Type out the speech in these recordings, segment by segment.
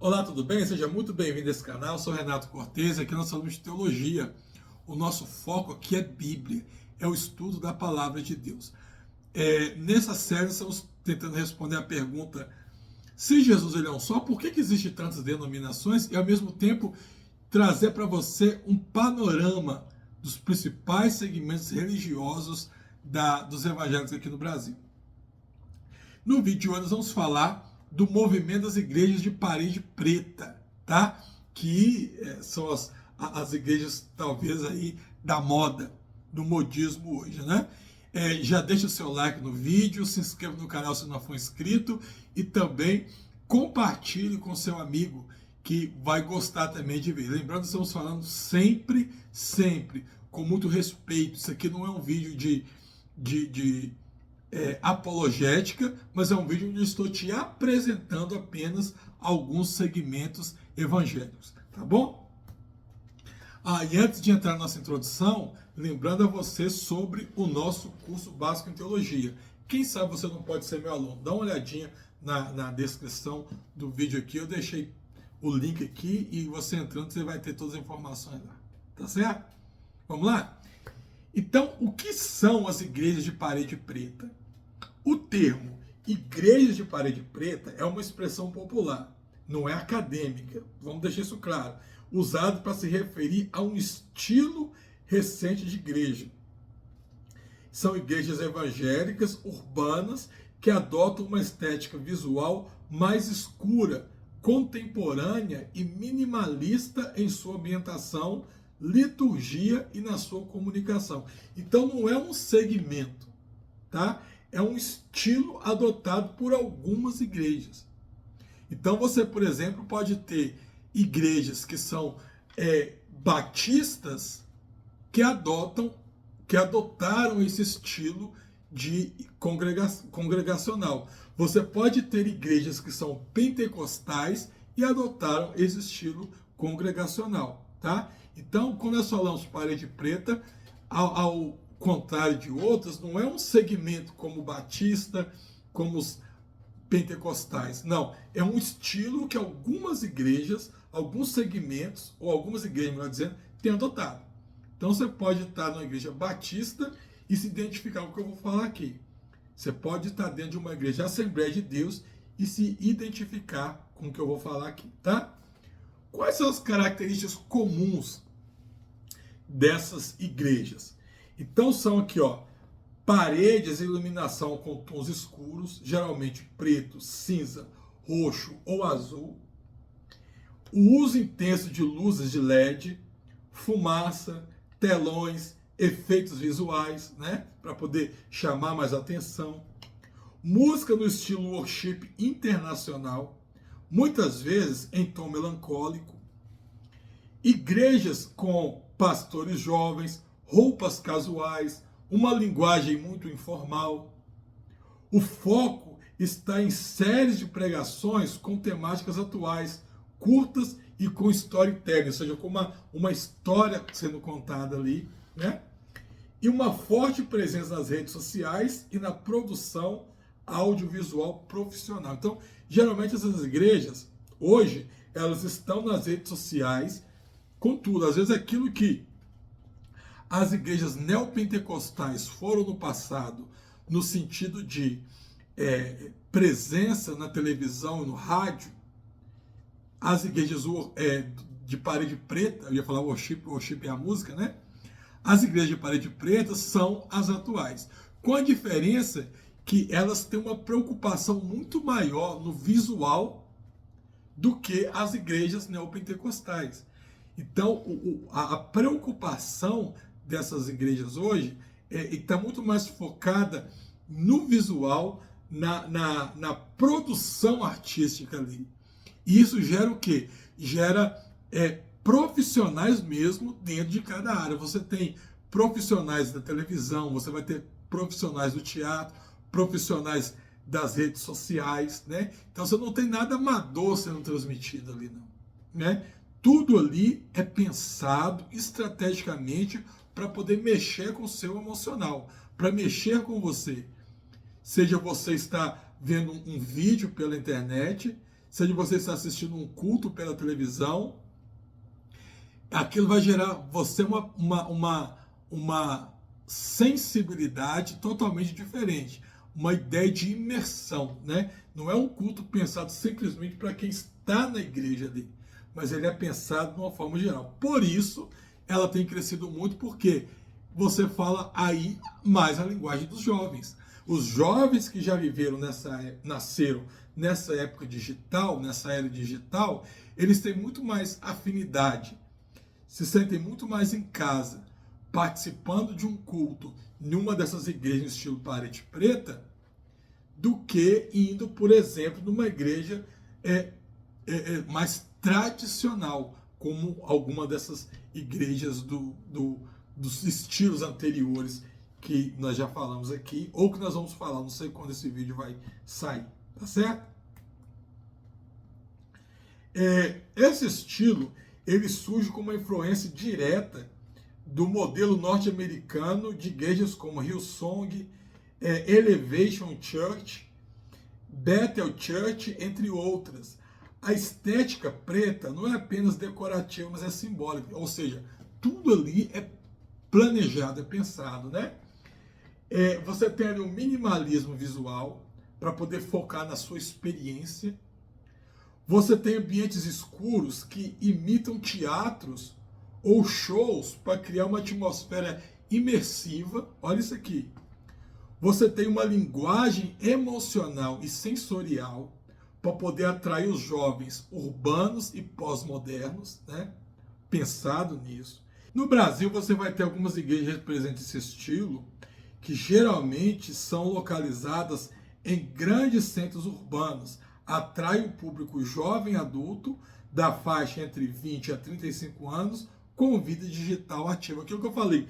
Olá, tudo bem? Seja muito bem-vindo a esse canal. Eu sou Renato Cortez, aqui nós falamos de teologia. O nosso foco aqui é Bíblia, é o estudo da palavra de Deus. Nessa série, estamos tentando responder a pergunta: se Jesus ele é um só, por que existem tantas denominações? E ao mesmo tempo trazer para você um panorama dos principais segmentos religiosos dos evangélicos aqui no Brasil. No vídeo de hoje nós vamos falar do movimento das igrejas de parede preta, tá? Que são as igrejas talvez aí da moda, do modismo hoje, né? Já deixa o seu like no vídeo, se inscreva no canal se não for inscrito e também compartilhe com seu amigo que vai gostar também de ver. Lembrando que estamos falando sempre com muito respeito. Isso aqui não é um vídeo de apologética, mas é um vídeo onde eu estou te apresentando apenas alguns segmentos evangélicos, tá bom? E antes de entrar na nossa introdução, lembrando a você sobre o nosso curso básico em teologia. Quem sabe você não pode ser meu aluno? Dá uma olhadinha na descrição do vídeo aqui, eu deixei o link aqui e você entrando você vai ter todas as informações lá, tá certo? Vamos lá? Então, o que são as igrejas de parede preta? O termo igrejas de parede preta é uma expressão popular, não é acadêmica, vamos deixar isso claro, usado para se referir a um estilo recente de igreja. São igrejas evangélicas urbanas que adotam uma estética visual mais escura, contemporânea e minimalista em sua ambientação, liturgia e na sua comunicação. Então não é um segmento, tá? É um estilo adotado por algumas igrejas. Então você, por exemplo, pode ter igrejas que são batistas que adotaram esse estilo de congregacional. Você pode ter igrejas que são pentecostais e adotaram esse estilo congregacional, tá? Então, quando nós falamos de parede preta, ao contrário de outras, não é um segmento como o batista, como os pentecostais. Não, é um estilo que algumas igrejas, alguns segmentos, ou algumas igrejas, melhor dizendo, têm adotado. Então você pode estar numa igreja batista e se identificar com o que eu vou falar aqui. Você pode estar dentro de uma igreja Assembleia de Deus e se identificar com o que eu vou falar aqui, tá? Quais são as características comuns dessas igrejas? Então são aqui, ó, paredes e iluminação com tons escuros, geralmente preto, cinza, roxo ou azul. O uso intenso de luzes de LED, fumaça, telões, efeitos visuais, né, para poder chamar mais atenção. Música no estilo worship internacional, muitas vezes em tom melancólico. Igrejas com pastores jovens, roupas casuais, uma linguagem muito informal. O foco está em séries de pregações com temáticas atuais, curtas e com storytelling, ou seja, com uma história sendo contada ali, né? E uma forte presença nas redes sociais e na produção audiovisual profissional. Então, geralmente essas igrejas, hoje, elas estão nas redes sociais com tudo. Às vezes aquilo que as igrejas neopentecostais foram no passado, no sentido de presença na televisão e no rádio, as igrejas de parede preta, eu ia falar worship é a música, né? As igrejas de parede preta são as atuais, com a diferença que elas têm uma preocupação muito maior no visual do que as igrejas neopentecostais. Então, a preocupação dessas igrejas hoje está muito mais focada no visual, na produção artística ali. E isso gera o quê? Gera profissionais mesmo dentro de cada área. Você tem profissionais da televisão, você vai ter profissionais do teatro, profissionais das redes sociais, né? Então você não tem nada amador sendo transmitido ali, não, né? Tudo ali é pensado estrategicamente para poder mexer com o seu emocional, para mexer com você. Seja você está vendo um vídeo pela internet, seja você está assistindo um culto pela televisão, aquilo vai gerar você uma sensibilidade totalmente diferente, uma ideia de imersão, né? Não é um culto pensado simplesmente para quem está na igreja ali, mas ele é pensado de uma forma geral. Por isso, ela tem crescido muito, porque você fala aí mais a linguagem dos jovens. Os jovens que já viveram nasceram nessa época digital, nessa era digital, eles têm muito mais afinidade, se sentem muito mais em casa, participando de um culto numa dessas igrejas estilo parede preta, do que indo, por exemplo, numa igreja mais tradicional, como alguma dessas igrejas dos estilos anteriores que nós já falamos aqui, ou que nós vamos falar, não sei quando esse vídeo vai sair, tá certo? Esse estilo, ele surge com uma influência direta do modelo norte-americano de igrejas como Hillsong, Elevation Church, Bethel Church, entre outras. A estética preta não é apenas decorativa, mas é simbólica, ou seja, tudo ali é planejado, é pensado, né? Você tem ali um minimalismo visual para poder focar na sua experiência. Você tem ambientes escuros que imitam teatros ou shows para criar uma atmosfera imersiva. Olha isso aqui. Você tem uma linguagem emocional e sensorial para poder atrair os jovens urbanos e pós-modernos, né? Pensado nisso. No Brasil, você vai ter algumas igrejas que representam esse estilo, que geralmente são localizadas em grandes centros urbanos. Atrai o público jovem adulto da faixa entre 20 a 35 anos com vida digital ativa. Aquilo que eu falei,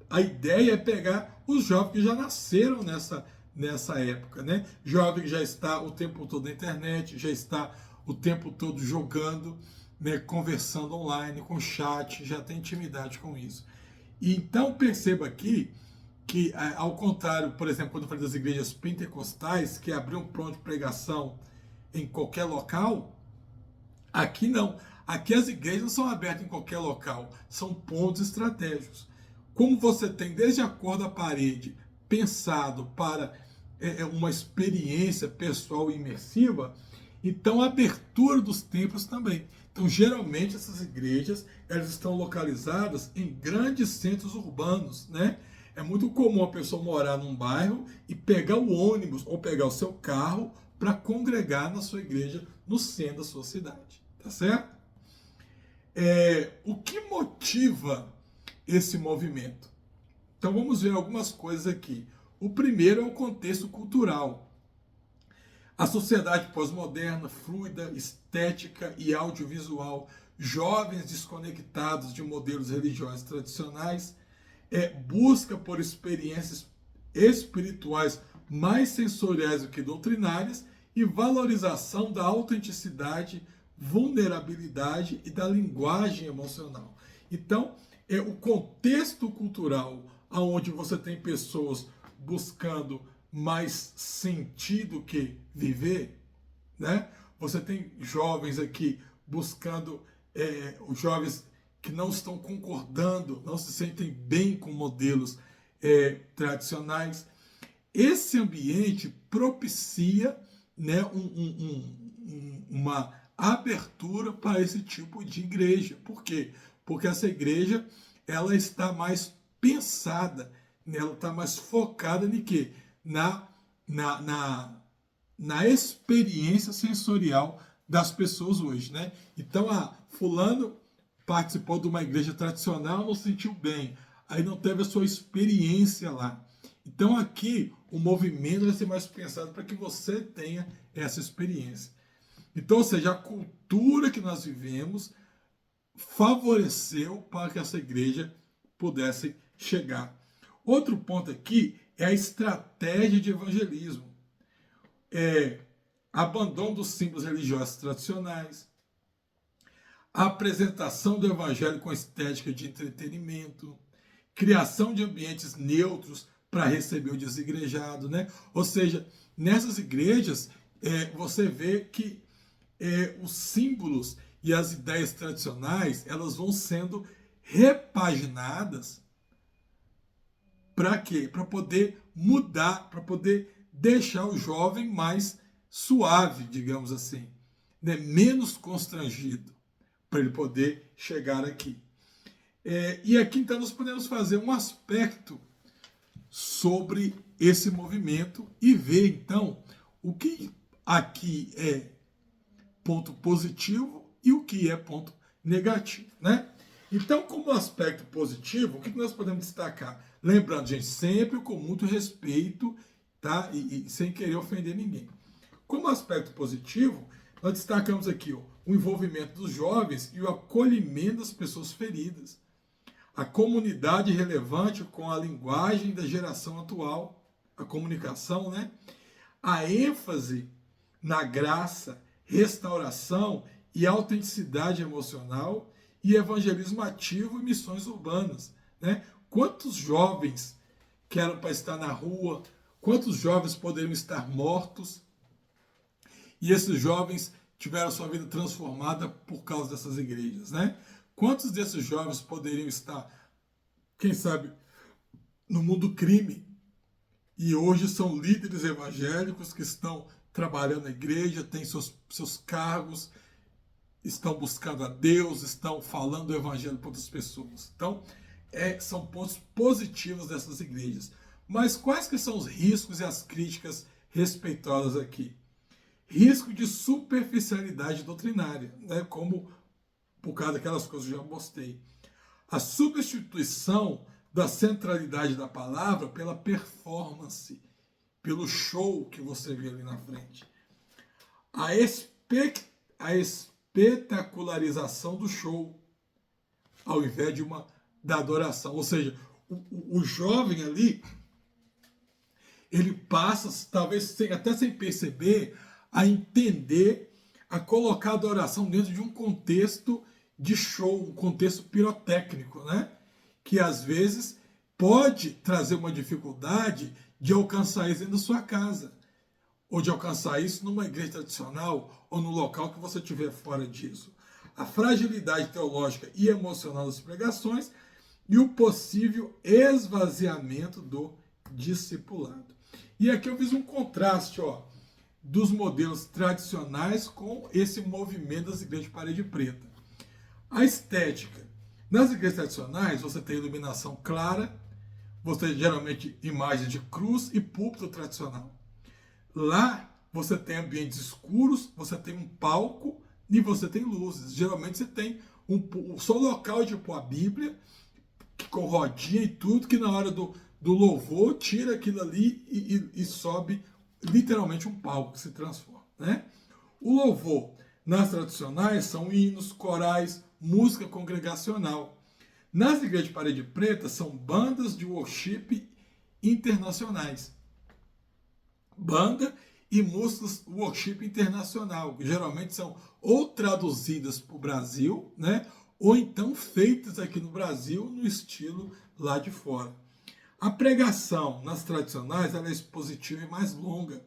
a ideia é pegar os jovens que já nasceram nessa época, né? Jovem que já está o tempo todo na internet, já está o tempo todo jogando, né, conversando online, com chat, já tem intimidade com isso. E então perceba aqui que, ao contrário, por exemplo, quando eu falei das igrejas pentecostais, que abriam pronto de pregação em qualquer local, aqui não. Aqui as igrejas não são abertas em qualquer local, são pontos estratégicos. Como você tem desde a cor da parede pensado para uma experiência pessoal e imersiva, então a abertura dos templos também. Então, geralmente, essas igrejas, elas estão localizadas em grandes centros urbanos, né? É muito comum a pessoa morar num bairro e pegar o ônibus ou pegar o seu carro para congregar na sua igreja no centro da sua cidade, tá certo? O que motiva esse movimento? Então, vamos ver algumas coisas aqui. O primeiro é o contexto cultural. A sociedade pós-moderna, fluida, estética e audiovisual, jovens desconectados de modelos religiosos tradicionais, busca por experiências espirituais mais sensoriais do que doutrinárias e valorização da autenticidade, vulnerabilidade e da linguagem emocional. Então, o contexto cultural onde você tem pessoas buscando mais sentido que viver, né? Você tem jovens aqui buscando, os jovens que não estão concordando, não se sentem bem com modelos tradicionais. Esse ambiente propicia, né, uma abertura para esse tipo de igreja. Por quê? Porque essa igreja, ela está mais pensada, né? Ela está mais focada em quê? Na experiência sensorial das pessoas hoje, né? Então, fulano participou de uma igreja tradicional, não se sentiu bem, aí não teve a sua experiência lá. Então, aqui, o movimento vai ser mais pensado para que você tenha essa experiência. Então, ou seja, a cultura que nós vivemos favoreceu para que essa igreja pudesse chegar. Outro ponto aqui é a estratégia de evangelismo. Abandono dos símbolos religiosos tradicionais, a apresentação do evangelho com estética de entretenimento, criação de ambientes neutros para receber o desigrejado, né? Ou seja, nessas igrejas, você vê que os símbolos e as ideias tradicionais, elas vão sendo repaginadas para quê? Para poder mudar, para poder deixar o jovem mais suave, digamos assim, né? Menos constrangido, para ele poder chegar aqui. E aqui então nós podemos fazer um aspecto sobre esse movimento e ver então o que aqui é ponto positivo e o que é ponto negativo, né? Então, como aspecto positivo, o que nós podemos destacar? Lembrando, gente, sempre com muito respeito, tá? E sem querer ofender ninguém. Como aspecto positivo, nós destacamos aqui o envolvimento dos jovens e o acolhimento das pessoas feridas. A comunidade relevante com a linguagem da geração atual, a comunicação, né? A ênfase na graça, restauração e autenticidade emocional e evangelismo ativo e missões urbanas, né? Quantos jovens que eram para estar na rua, quantos jovens poderiam estar mortos e esses jovens tiveram sua vida transformada por causa dessas igrejas, né? Quantos desses jovens poderiam estar, quem sabe, no mundo do crime e hoje são líderes evangélicos que estão trabalhando na igreja, têm seus cargos, estão buscando a Deus, estão falando o evangelho para outras pessoas. Então, são pontos positivos dessas igrejas. Mas quais que são os riscos e as críticas respeitosas aqui? Risco de superficialidade doutrinária, né? Como por causa daquelas coisas que eu já mostrei. A substituição da centralidade da palavra pela performance, pelo show que você vê ali na frente. A espetacularização do show, ao invés da adoração. Ou seja, o jovem ali, ele passa, talvez até sem perceber, a entender, a colocar a adoração dentro de um contexto de show, um contexto pirotécnico, né? Que às vezes pode trazer uma dificuldade de alcançar isso dentro da sua casa, ou de alcançar isso numa igreja tradicional, ou no local que você estiver fora disso. A fragilidade teológica e emocional das pregações e o possível esvaziamento do discipulado. E aqui eu fiz um contraste, dos modelos tradicionais com esse movimento das igrejas de parede preta. A estética. Nas igrejas tradicionais, você tem iluminação clara, você tem geralmente imagens de cruz e púlpito tradicional. Lá, você tem ambientes escuros, você tem um palco e você tem luzes. Geralmente você tem só local de pôr a Bíblia, com rodinha e tudo, que na hora do louvor tira aquilo ali e sobe literalmente um palco que se transforma, né? O louvor nas tradicionais são hinos, corais, música congregacional. Nas igrejas de parede preta são bandas de worship internacionais. Banda e músicas worship internacional, que geralmente são ou traduzidas para o Brasil, né? Ou então feitas aqui no Brasil no estilo lá de fora. A pregação nas tradicionais ela é expositiva e mais longa.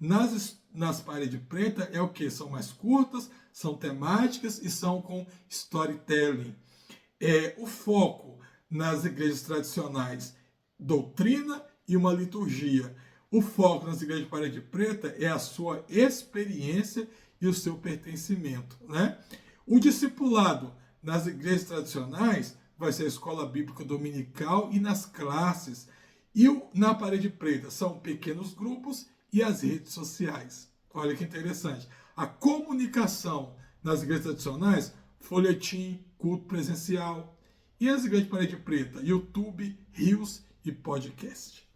Nas paredes pretas é o que? São mais curtas, são temáticas e são com storytelling. O foco nas igrejas tradicionais, doutrina e uma liturgia. O foco nas igrejas de parede preta é a sua experiência e o seu pertencimento, né? O discipulado nas igrejas tradicionais vai ser a escola bíblica dominical e nas classes. E na parede preta são pequenos grupos e as redes sociais. Olha que interessante. A comunicação nas igrejas tradicionais, folhetim, culto presencial. E as igrejas de parede preta, YouTube, Reels e podcast.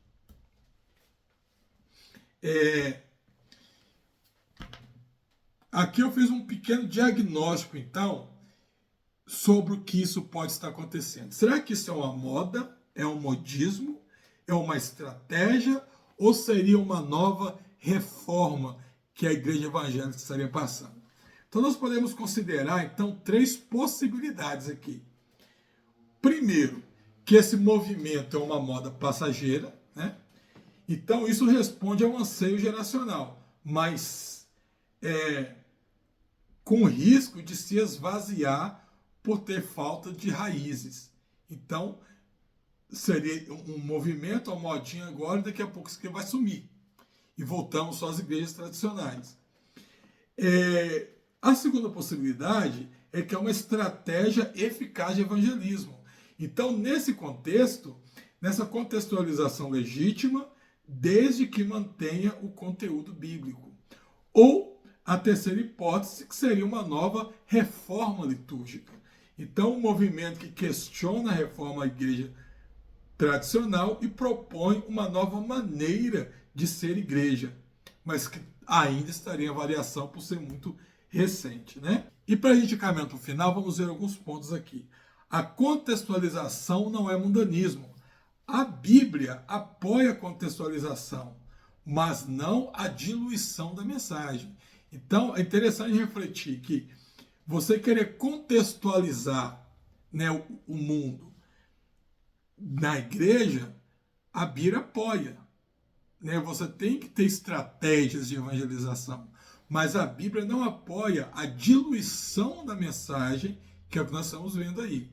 Aqui eu fiz um pequeno diagnóstico, então, sobre o que isso pode estar acontecendo. Será que isso é uma moda? É um modismo? É uma estratégia? Ou seria uma nova reforma que a igreja evangélica estaria passando? Então nós podemos considerar, então, 3 possibilidades aqui. Primeiro, que esse movimento é uma moda passageira, né? Então isso responde a um anseio geracional, mas com risco de se esvaziar por ter falta de raízes. Então, seria um movimento, uma modinha agora, e daqui a pouco isso aqui vai sumir. E voltamos só às igrejas tradicionais. A segunda possibilidade é que é uma estratégia eficaz de evangelismo. Então, nesse contexto, nessa contextualização legítima, desde que mantenha o conteúdo bíblico. Ou a terceira hipótese, que seria uma nova reforma litúrgica. Então, um movimento que questiona a reforma da igreja tradicional e propõe uma nova maneira de ser igreja, mas que ainda estaria em avaliação por ser muito recente, né? E para a gente caminhar para o final, vamos ver alguns pontos aqui. A contextualização não é mundanismo. A Bíblia apoia a contextualização, mas não a diluição da mensagem. Então, é interessante refletir que você querer contextualizar, né, o mundo na igreja, a Bíblia apoia. Né? Você tem que ter estratégias de evangelização, mas a Bíblia não apoia a diluição da mensagem, que é o que nós estamos vendo aí.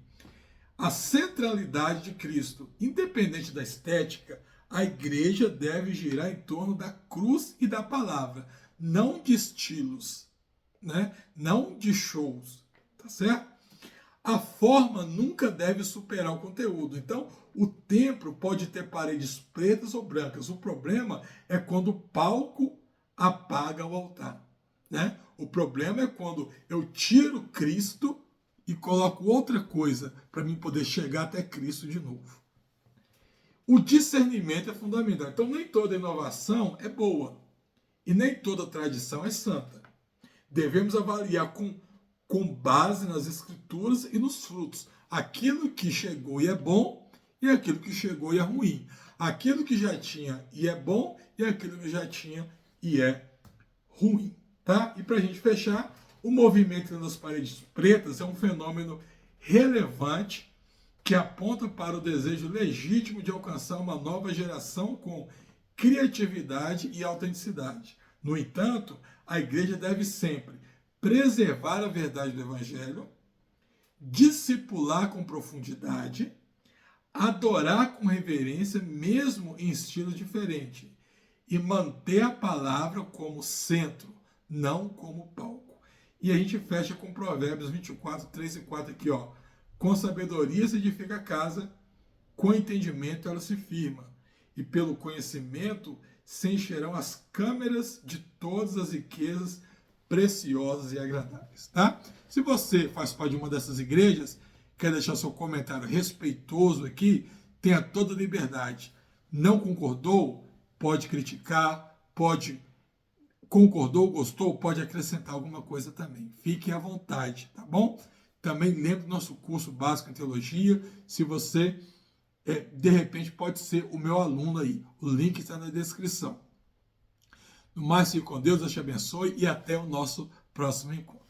A centralidade de Cristo, independente da estética, a igreja deve girar em torno da cruz e da palavra, não de estilos, né? Não de shows, tá certo? A forma nunca deve superar o conteúdo. Então, o templo pode ter paredes pretas ou brancas. O problema é quando o palco apaga o altar, né? O problema é quando eu tiro Cristo e coloco outra coisa para mim poder chegar até Cristo de novo. O discernimento é fundamental. Então, nem toda inovação é boa e nem toda tradição é santa. Devemos avaliar com base nas escrituras e nos frutos. Aquilo que chegou e é bom e aquilo que chegou e é ruim. Aquilo que já tinha e é bom e aquilo que já tinha e é ruim. Tá? E para a gente fechar, o movimento das paredes pretas é um fenômeno relevante que aponta para o desejo legítimo de alcançar uma nova geração com criatividade e autenticidade. No entanto, a igreja deve sempre preservar a verdade do Evangelho, discipular com profundidade, adorar com reverência, mesmo em estilo diferente, e manter a palavra como centro, não como palco. E a gente fecha com Provérbios 24, 3 e 4 aqui, ó. Com sabedoria se edifica a casa, com entendimento ela se firma, e pelo conhecimento se encherão as câmeras de todas as riquezas preciosas e agradáveis, tá? Se você faz parte de uma dessas igrejas, quer deixar seu comentário respeitoso aqui, tenha toda a liberdade. Não concordou? Pode criticar, concordou, gostou, pode acrescentar alguma coisa também. Fique à vontade, tá bom? Também lembre do nosso curso básico em teologia, se você, de repente, pode ser o meu aluno aí. O link está na descrição. No mais, fique com Deus, Deus te abençoe e até o nosso próximo encontro.